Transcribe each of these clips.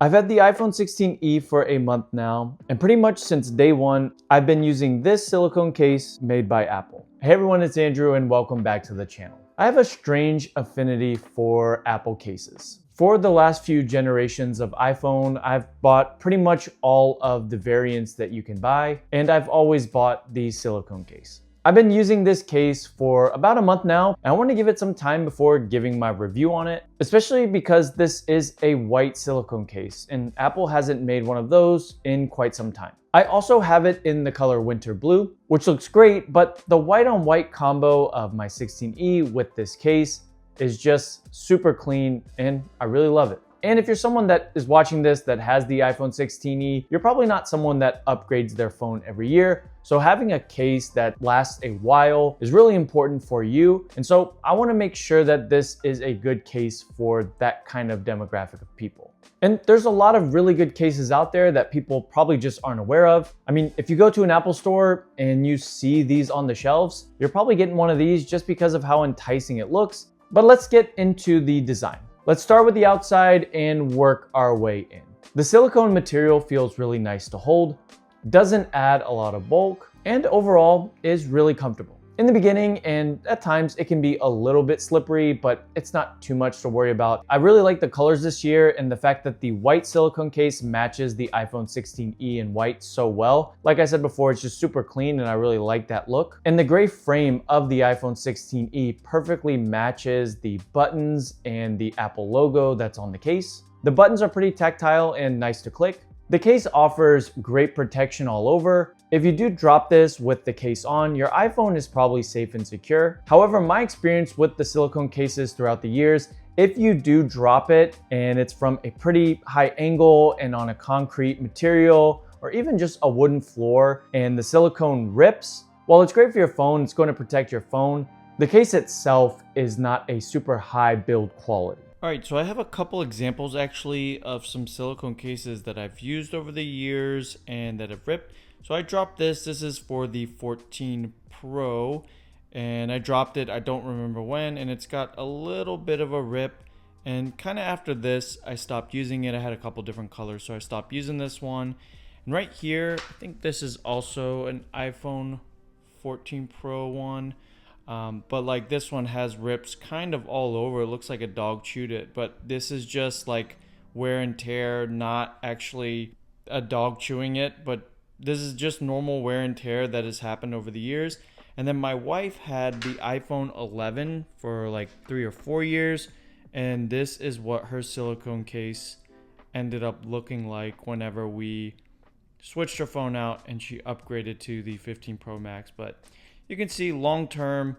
I've had the iPhone 16e for a month now, and pretty much since day one, I've been using this silicone case made by Apple. Hey everyone, it's Andrew and welcome back to the channel. I have a strange affinity for Apple cases. For the last few generations of iPhone, I've bought pretty much all of the variants that you can buy, and I've always bought the silicone case. I've been using this case for about a month now, and I want to give it some time before giving my review on it, especially because this is a white silicone case, and Apple hasn't made one of those in quite some time. I also have it in the color winter blue, which looks great, but the white on white combo of my 16e with this case is just super clean, and I really love it. And if you're someone that is watching this that has the iPhone 16e, you're probably not someone that upgrades their phone every year. So having a case that lasts a while is really important for you. And so I want to make sure that this is a good case for that kind of demographic of people. And there's a lot of really good cases out there that people probably just aren't aware of. I mean, if you go to an Apple store and you see these on the shelves, you're probably getting one of these just because of how enticing it looks. But let's get into the design. Let's start with the outside and work our way in. The silicone material feels really nice to hold, doesn't add a lot of bulk, and overall is really comfortable. In the beginning and at times it can be a little bit slippery, but it's not too much to worry about. I really like the colors this year and the fact that the white silicone case matches the iPhone 16e in white so well. Like I said before, it's just super clean and I really like that look. And the gray frame of the iPhone 16e perfectly matches the buttons and the Apple logo that's on the case. The buttons are pretty tactile and nice to click. The case offers great protection all over. If you do drop this with the case on, your iPhone is probably safe and secure. However, my experience with the silicone cases throughout the years, if you do drop it and it's from a pretty high angle and on a concrete material or even just a wooden floor and the silicone rips, while it's great for your phone, it's going to protect your phone, the case itself is not a super high build quality. All right, so I have a couple examples actually of some silicone cases that I've used over the years and that have ripped. So I dropped this. This is for the 14 Pro, and I dropped it, I don't remember when, and it's got a little bit of a rip. And kind of after this, I stopped using it. I had a couple different colors, so I stopped using this one. And right here, I think this is also an iPhone 14 Pro one. But like this one has rips kind of all over. It looks like a dog chewed it, but this is just like wear and tear, not actually a dog chewing it, but this is just normal wear and tear that has happened over the years. And then my wife had the iPhone 11 for like 3 or 4 years, and this is what her silicone case ended up looking like whenever we switched her phone out and she upgraded to the 15 Pro Max. But you can see long term,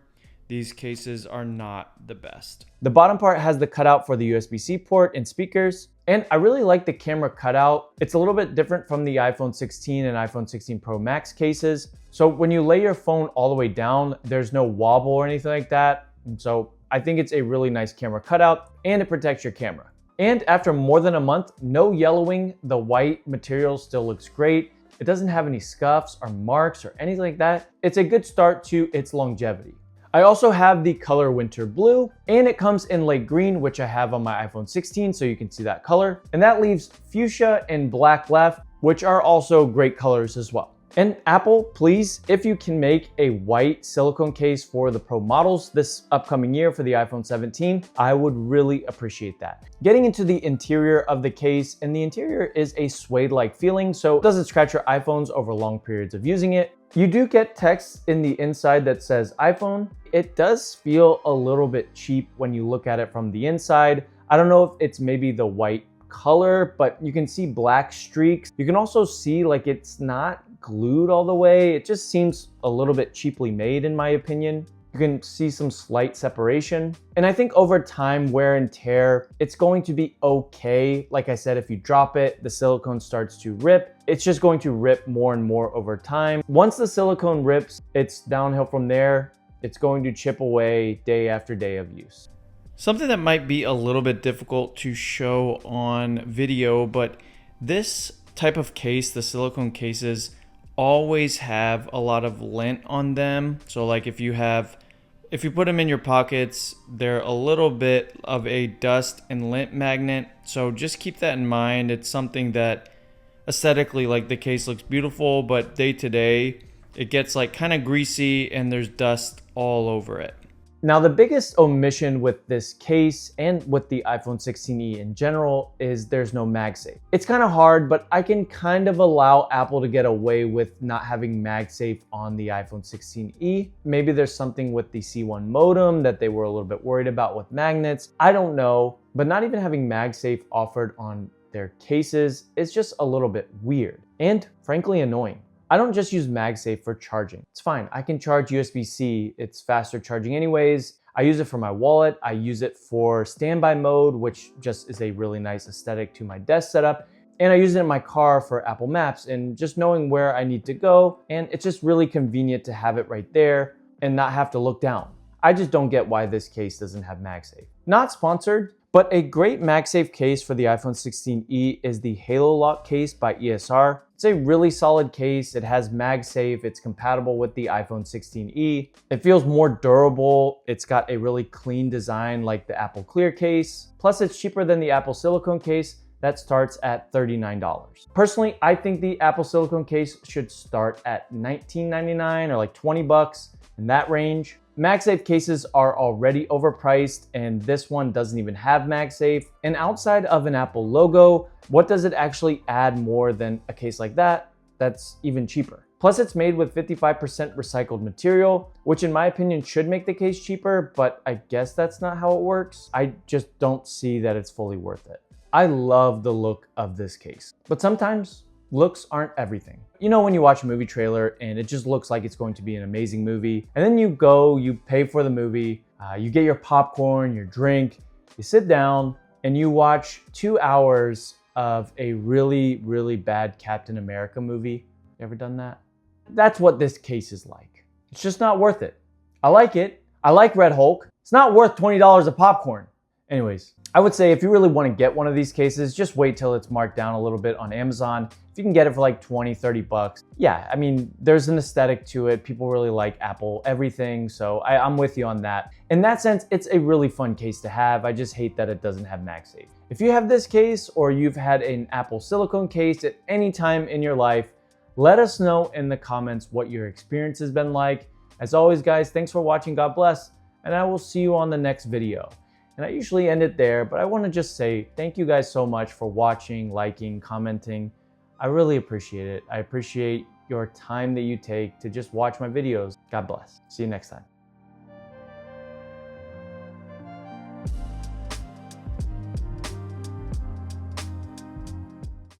these cases are not the best. The bottom part has the cutout for the USB-C port and speakers. And I really like the camera cutout. It's a little bit different from the iPhone 16 and iPhone 16 Pro Max cases. So when you lay your phone all the way down, there's no wobble or anything like that. And so I think it's a really nice camera cutout and it protects your camera. And after more than a month, no yellowing, the white material still looks great. It doesn't have any scuffs or marks or anything like that. It's a good start to its longevity. I also have the color winter blue, and it comes in light green, which I have on my iPhone 16, so you can see that color. And that leaves fuchsia and black left, which are also great colors as well. And Apple, please, if you can make a white silicone case for the Pro models this upcoming year for the iPhone 17, I would really appreciate that. Getting into the interior of the case, and the interior is a suede-like feeling, so it doesn't scratch your iPhones over long periods of using it. You do get text in the inside that says iPhone. It does feel a little bit cheap when you look at it from the inside. I don't know if it's maybe the white color, but you can see black streaks. You can also see like it's not glued all the way. It just seems a little bit cheaply made in my opinion. You can see some slight separation. And I think over time, wear and tear, it's going to be okay. Like I said, if you drop it, the silicone starts to rip. It's just going to rip more and more over time. Once the silicone rips, it's downhill from there. It's going to chip away day after day of use. Something that might be a little bit difficult to show on video, but this type of case, the silicone cases, always have a lot of lint on them. So like if If you put them in your pockets, they're a little bit of a dust and lint magnet. So just keep that in mind. It's something that aesthetically, like, the case looks beautiful, but day to day, it gets like kind of greasy and there's dust all over it. Now, the biggest omission with this case and with the iPhone 16e in general is there's no MagSafe. It's kind of hard, but I can kind of allow Apple to get away with not having MagSafe on the iPhone 16e. Maybe there's something with the C1 modem that they were a little bit worried about with magnets. I don't know, but not even having MagSafe offered on their cases is just a little bit weird and frankly annoying. I don't just use MagSafe for charging. It's fine. I can charge USB-C. It's faster charging anyways. I use it for my wallet. I use it for standby mode, which just is a really nice aesthetic to my desk setup. And I use it in my car for Apple Maps and just knowing where I need to go. And it's just really convenient to have it right there and not have to look down. I just don't get why this case doesn't have MagSafe. Not sponsored, but a great MagSafe case for the iPhone 16e is the Halo Lock case by ESR. It's a really solid case. It has MagSafe. It's compatible with the iPhone 16e. It feels more durable. It's got a really clean design like the Apple Clear case. Plus, it's cheaper than the Apple Silicone case that starts at $39. Personally, I think the Apple Silicone case should start at $19.99 or like 20 bucks in that range. MagSafe cases are already overpriced and this one doesn't even have MagSafe. And outside of an Apple logo, what does it actually add more than a case like that that's even cheaper? Plus, it's made with 55% recycled material, which in my opinion should make the case cheaper, but I guess that's not how it works. I just don't see that it's fully worth it. I love the look of this case, but sometimes looks aren't everything. You know when you watch a movie trailer and it just looks like it's going to be an amazing movie, and then you pay for the movie, you get your popcorn, your drink, you sit down and you watch 2 hours of a really, really bad Captain America movie. You ever done that? That's what this case is like. It's just not worth it. I like it. I like Red Hulk. It's not worth $20 of popcorn. Anyways, I would say if you really want to get one of these cases, just wait till it's marked down a little bit on Amazon. If you can get it for like 20, 30 bucks. Yeah, I mean, there's an aesthetic to it. People really like Apple everything, so I'm with you on that. In that sense, it's a really fun case to have. I just hate that it doesn't have MagSafe. If you have this case or you've had an Apple Silicone case at any time in your life, let us know in the comments what your experience has been like. As always, guys, thanks for watching. God bless, and I will see you on the next video. And I usually end it there, but I want to just say thank you guys so much for watching, liking, commenting. I really appreciate it. I appreciate your time that you take to just watch my videos. God bless. See you next time.